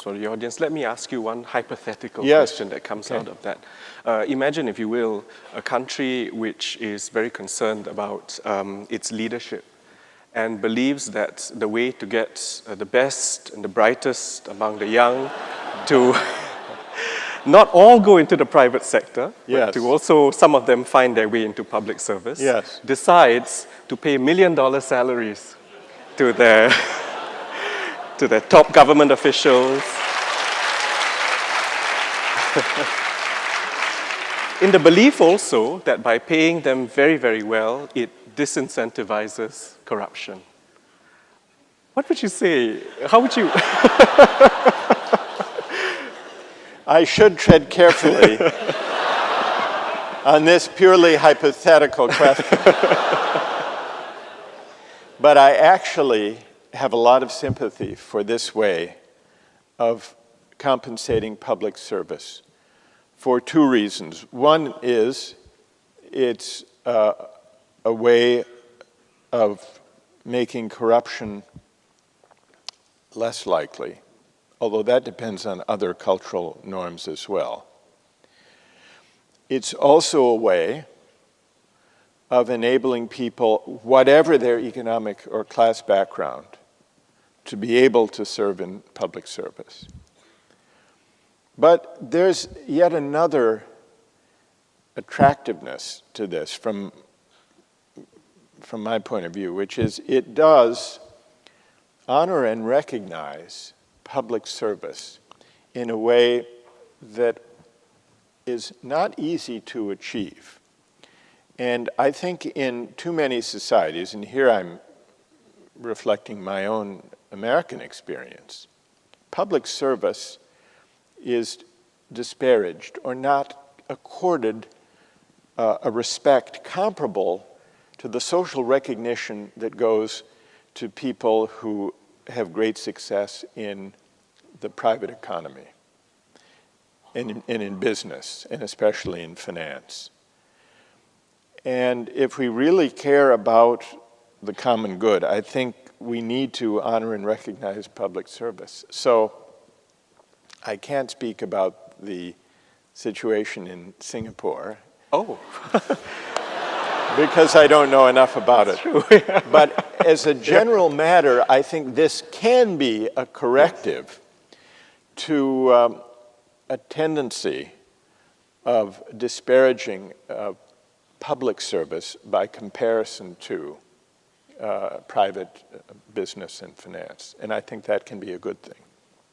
For the audience, let me ask you one hypothetical question that comes out of that. Imagine, if you will, a country which is very concerned about its leadership and believes that the way to get the best and the brightest among the young to not all go into the private sector, but to also, some of them, find their way into public service, decides to pay $1 million salaries to their top government officials. In the belief also that by paying them very, very well, it disincentivizes corruption. What would you say? How would you? I should tread carefully on this purely hypothetical question. But I actually have a lot of sympathy for this way of compensating public service for two reasons. One is it's a way of making corruption less likely, although that depends on other cultural norms as well. It's also a way of enabling people, whatever their economic or class background, to be able to serve in public service. But there's yet another attractiveness to this from my point of view, which is it does honor and recognize public service in a way that is not easy to achieve. And I think in too many societies, and here I'm reflecting my own American experience, public service is disparaged or not accorded a respect comparable to the social recognition that goes to people who have great success in the private economy and in business, and especially in finance. And if we really care about the common good, I think we need to honor and recognize public service. So I can't speak about the situation in Singapore. Oh. Because I don't know enough about it. True, yeah. But as a general matter, I think this can be a corrective to a tendency of disparaging public service by comparison to private business and finance. And I think that can be a good thing.